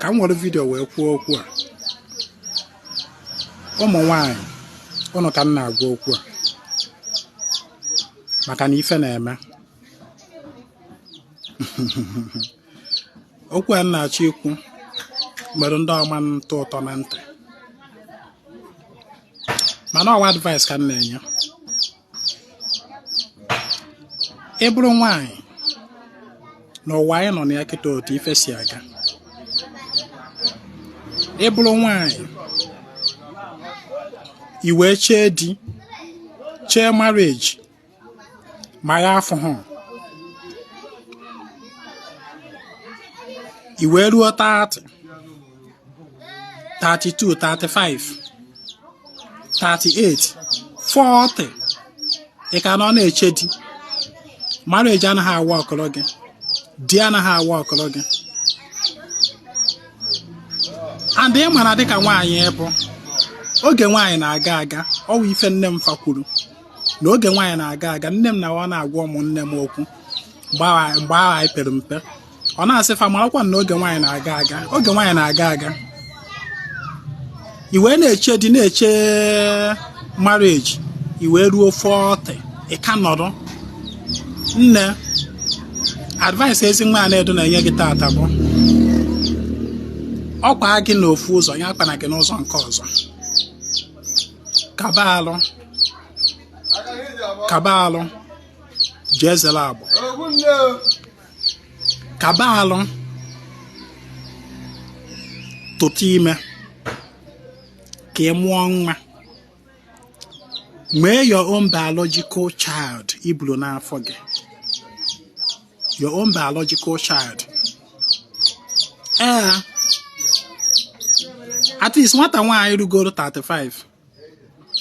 ka m nwere vidio wee kwuo okwu a. Ụmụ nwanyị ụnụ ka m na-agwa okwu a maka na ife na-eme. Okwu a na-achọ ikwu mere ndị ọma ntụ ụtọ na ntị, mana ọwa advice ka m na-enye. Ị bụrụ nwanyị n'ụwa anyị nọ na ya kịta otu ife si aga, ị bụrụ nwanyị i wee chee di, chee marriage ma ya afọ hụ, i wee ruo 30, 32, 35, 38, 40, ị ka nọ na-eche di. Marriage anaghị awa ọkọrọ gị, di anaghị awa ọkọrọ gị. And ị mara dịka nwaanyị ịbụ, oge nwaanyị na-aga aga, ọwụ ife nne m fakwuru na oge nwaanyị na-aga aga, nne m na ọ na-agwa ụmụnne m okwu mgbe ahụ anyị pere mpe. Ọ na-asị fa marakwa na oge nwaanyị na-aga aga, oge nwaanyị na-aga aga, i wee na-eche di, na-eche marriage, i wee ruo 40, ị ka nọrọ. Nne, advice Ezinwa Anaedo na-enye gị tata bụ ọkwa gị n'ofu ụzọ, ya akpana gị n'ụzọ nke ọzọ. Kaba alụ jee zere agbụ, kaba alụ tụta ime ka ị mụọ nwa, nwee your own biological child iburu n'afọ gị, your own biological child. At least nwata nwaanyị rugoro 35,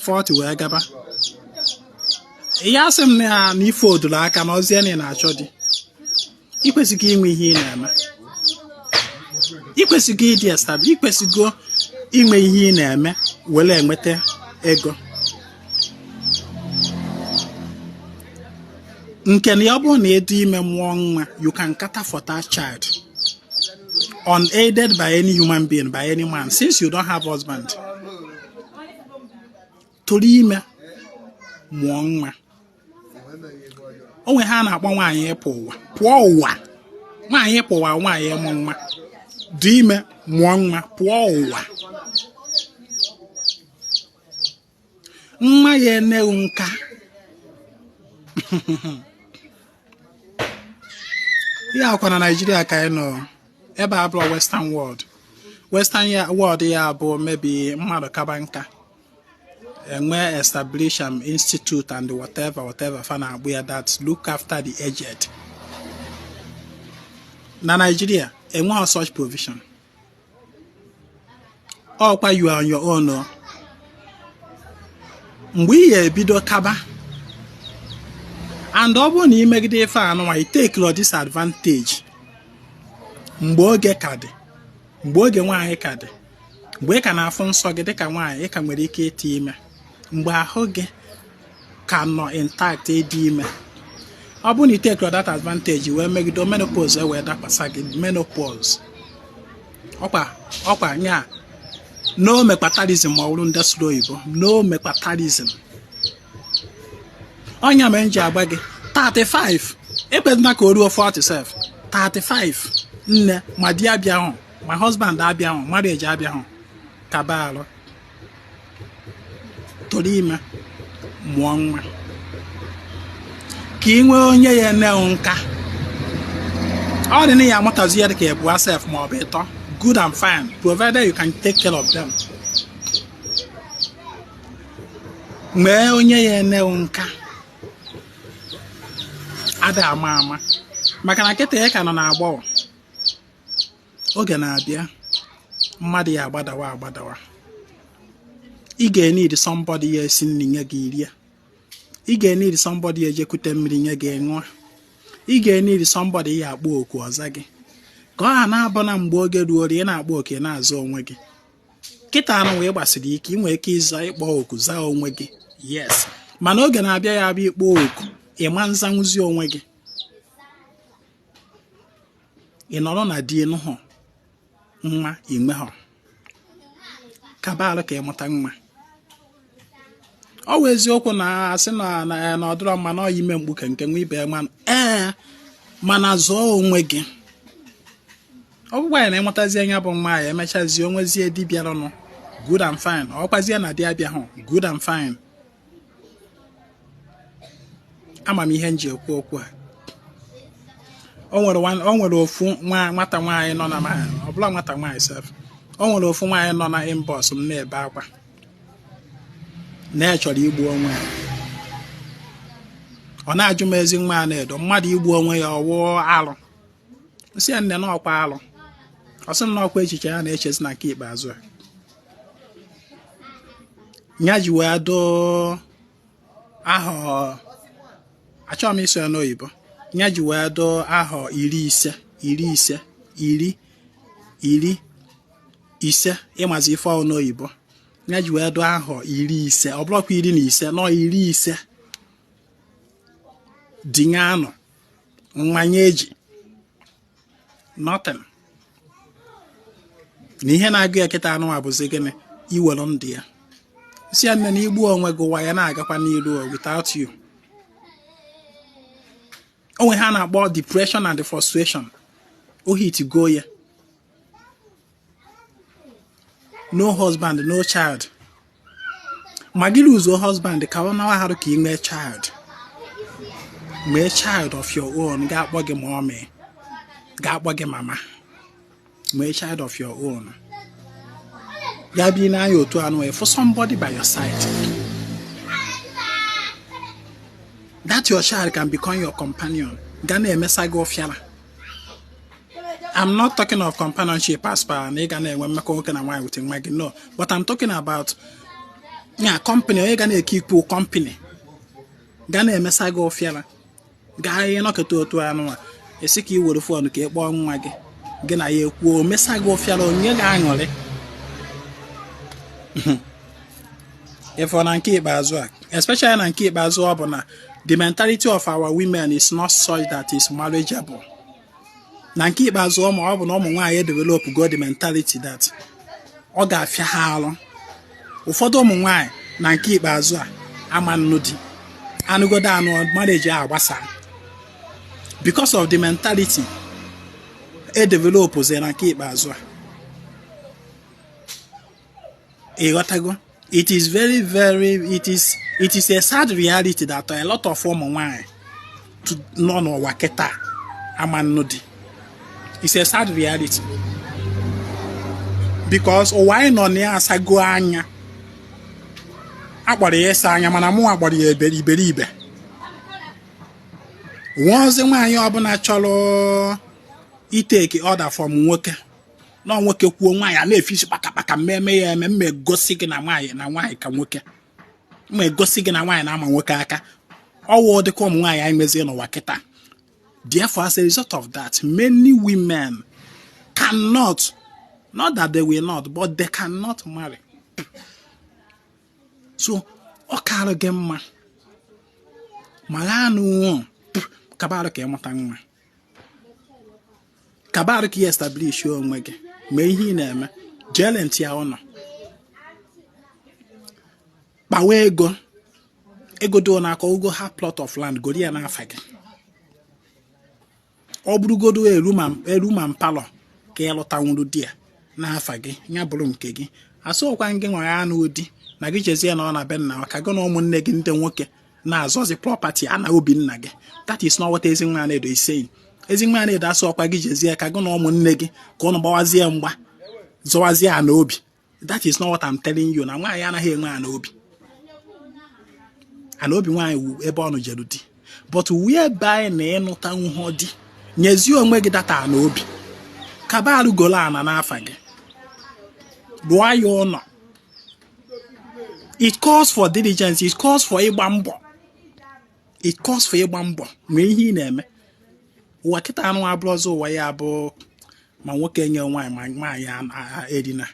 40 wee gaba, ya sị m na ife odoro aka na ozie na ị na-achọ di, ikwesịghị inwe ihe ị na-eme, ikwesịghị ịdị establish, ikwesịghị inwe ihe ị na-eme were enweta ego. Nke na ya bụrụ na ịdị ime mụọ nwa, you can cater for that child unaided by any human being, by any man, since you don't have husband. Tụrụ ime mụọ nwa. Onwe ha na-akpọ nwaanyị ịpụ ụwa, pụọ ụwa. Nwaanyị ịpụ ụwa, nwaanyị ịmụ nwa. Dị ime mụọ nwa, pụọ ụwa. Nwa ya eneghị nka. Ya akwa na Nigeria ka anyị nọ, ebe a bụrụ Western world. Western world ya bụ maybe mmadụ kaba nka, enwe establish an institute and whatever fa na-agbụ ya that look after the aged. Na Nigeria enweghị such provision. Ọkwa you are on your own. Mgbe ị ebido kaba, and ọ bụrụ na imegide ife anụnwa, i take your disadvantage mgbe oge ka dị, mgbe oge nwaanyị ka dị, mgbe ị ka na-afụ nsọ gị dịka nwaanyị, ị ka nwere ike ịtị ime, mgbe ahụ gị ka nọ intact ịdị ime. Ọ bụrụ na i take that advantage wee megide menopause wee dakwasa gị, menopause ọkwa nya no mekpatarism ma ọ bụrụ ndị sụrụ oyibo, no mekpatarism. Onya m nji agba gị 35, ekpedina ka o ruo 47, 35, nne ma di abịa hụ, ma husband abịa hụ, marriage abịa hụ, kaba alụ, tụrụ ime mụọ nwa, ka ị nwee onye ya eneghị nka. Ọ dị na ya amụtazi ya dịka ebu asef ma ọ bụ ịtọ, good and fine, provided you can take care of them. Nwee onye ya eneghị nka, ada ama maka na kịta ya ka nọ na-agbọghọ. Oge na-abịa mmadụ ya agbadawa. Ị ga-need somebody ya esi nri nye gị rie, ị ga-need somebody ya ejekwute mmiri nye gị ṅụọ, ị ga-need somebody ya akpọ oku ọza gị, ka ọ ha na-abụ na mgbe oge ruo ị na-akpọ oku na-azụ onwe gị. Kịta anụ wee gbasiri ike, ị nwere ike ịza ịkpọ oku zaa onwe gị, yes, mana oge na-abịa ya abịa ịkpọ oku ịma nzanwụzi onwe gị. Ị nọrọ na di nụhụ nwa inwe ha kaba arụ ka ịmụta nwa ọ wụ eziokwu na asị na ọdụrọ mma na ọ ime mkpuke nke nwa ibe mmanụ mana zụọ onwe gị ọ bụkwa ya na ịmụtazie anya bụ nwa ya emechazie onwezie di bịaranụ good and fine ọkwazie na di abịa hụ good and fine ama m ihe nji ekwu okwu a o nwere ofu nwata nwaanyị nọ na ọ bụla nwata nwaanyị sef o nwere ofu nwaanyị nọ na inbox m na-ebe akwa na ya chọrọ igbu onwe ya ọ na-ajụ m Ezinwa Anaedo mmadụ igbu onwe ya ọwụ alụ si ya nne na ọkwa alụ ọ sị m na ọkwa echiche ya na-echezi na nke ikpeazụ a nya ji wee doo ahọ achọrọ m iso ya n'oyibo nya ji wee doo ahọ 50 ịmazi ife ọhụụ n'oyibo nya ji wee doo ahọ 50 ọ bụrụkwa 15 nọ 50 dinye anụ mmanya eji nothing na ihe na-agụ ya kịta anụ abụzi gịnị iwere ndụ ya si ya nne na igbu onwe gị ụwa ya na-agakwa n'iru without you onwe ha na-akpọ depression and frustration ohit go ya no husband no child ma gị lụzuo husband ka ọ nawa harụ ka ị nwee child mee child of your own ga-akpọ gị mommy ga-akpọ gị mama mee child of your own ya bi n'anya otu anụ for somebody by your side that your child can become your companion ga na-emesa gị ọfịara I'm not talking of companionship as per na ị ga na-enwe mmekọ nwoke na nwaanyị with nwa gị no but I'm talking about company onye ga na-eke ikwu company ga na-emesa gị ọfịara gaa ihe nọkọta otu anụ a esi ka ị were fon ka ị kpọọ nwa gị na ya ekwuo mesa gị ọfịara onye ga-aṅụrị ifo na nke ikpeazụ a especially na nke ikpeazụ ọ bụ na the mentality of our women is not such that is marriageable na nke ikpeazụ ọ bụ na ụmụ nwaanyị develop go the mentality that ọ ga-afịa ha alụ ụfọdụ ụmụ nwaanyị na nke ikpeazụ a ama nnu di anụgodo anụ marriage a agbasa because of the mentality develop na nke ikpeazụ a ịghọtago it is very it is a sad reality that a lot of ụmụ nwaanyị nọ n'ụwa kịta ama nnu di it's a sad reality because ụwa anyị nọ na ya asago anya akpọrọ ya ịsa anya mana mụ akpọrọ ya iberibe nwaozi nwaanyị ọbụla chọrọ iteke order from nwoke na nwoke kwuo nwaanyị a na-efisi kpakakpaka mmemme ya eme mma egosi gị na nwaanyị ka nwoke mma egosi gị na nwaanyị na-ama nwoke aka ọwụ dịka ụmụ nwaanyị anyị mezie n'ụwa kịta therefore as a result of that many women cannot, not that they will not, but they cannot marry. So ọ kaara gị mma mara anụ kabarụ ka ịmụta nwa kabarụ ka establish onwe gị mee ihe ị na-eme jele ntị ya ụnọ kpawa ego do n'aka ogo ha plot of land gori ya n'afa gị ọ bụrụgodo eru ma mpalọ ka ịlụta nwuru di ya n'afa gị ya bụrụ nke gị asọkwa gị nwere anụ ụdị na gị jezie na ọ na be nna ka gị na ụmụnne gị ndị nwoke na-azọzi property a na obi nna gị that is not what Ezinwa Anaedo is saying. Ezinwa Anaedo asọkwa gị jezie ka gị na ụmụnne gị ka ụnụ gbawazie mgba zọwazie a na obi. That is not what I'm telling you. Na nwaanyị anaghị enwe a na obi. A na obi nwaanyị wu ebe ọnụ jeru di, but whereby na ịnụta nwụọ di nyezie onwe gị data a na obi kaba arụgolo ana n'afa gị lụọ ya ụlọ. It calls for diligence. It calls for ịgba mbọ. It calls for ịgba mbọ nwee ihe ị na-eme. Ụwa kịta anụ abụrụ ọzọ ụwa ya bụ ma nwoke nye nwaanyị ma nwaanyị erina.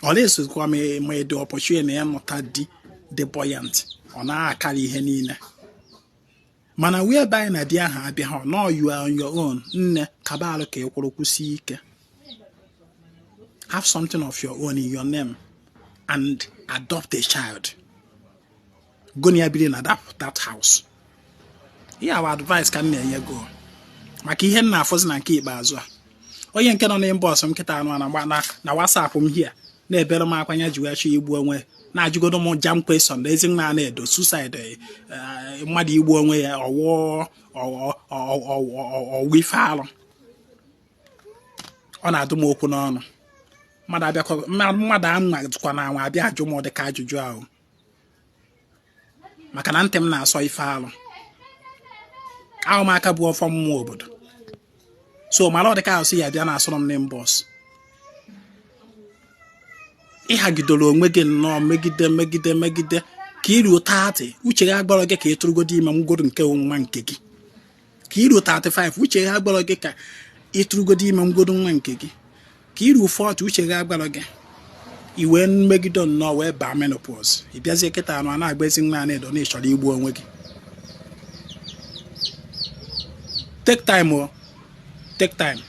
Ọlesokwa ma the opportunity na ya mụta di dị buoyant ọ na-akarị ihe niile. Mana whereby na di ahụ abịa ha no you are on your own nne kabalụ ka ịkwụrụ kwụsị ike. have something of your own in your name and adopt a child. Go near building that house. Here our advice can near you go. Maka ihe na afọzi na nke ikpeazụ a. Onye nke nọ n'inbox m nkịta anụ na WhatsApp m here na-ebere m akwanya ji wee chọ igbu onwe na-ajụgodo m jam question Ezinwa Anaedo suicide mmadụ igbu onwe ya ọwụ ife alụ. Ọ na-adụ m okwu n'ọnụ. Mmadụ anwazikwa na anwa abịa ajụ m dịka ajụjụ ahụ maka na ntị m na-asọ ife alụ. Ahụ m aka bụ ọfọ mmụọ obodo. So mara ọ dịka ahụ si ya bịa na-asọrọ m n'inbox. Ịhagidoro onwe gị nnọọ megide ka iruo 30 uche ya gbọrọ gị ka ị tụrụgodo ime mgbodo nke nwa nke gị. Ka iruo 35 uche ya gbọrọ gị ka ị tụrụgodo ime mgbodo nwa nke gị. Ka iruo 40 uche ya gbọrọ gị iwe megide nnọọ wee baa menopause. Ị bịazie kịta anụ a na-agba Ezinwa Anaedo na ịchọrọ igbu onwe gị. Take time.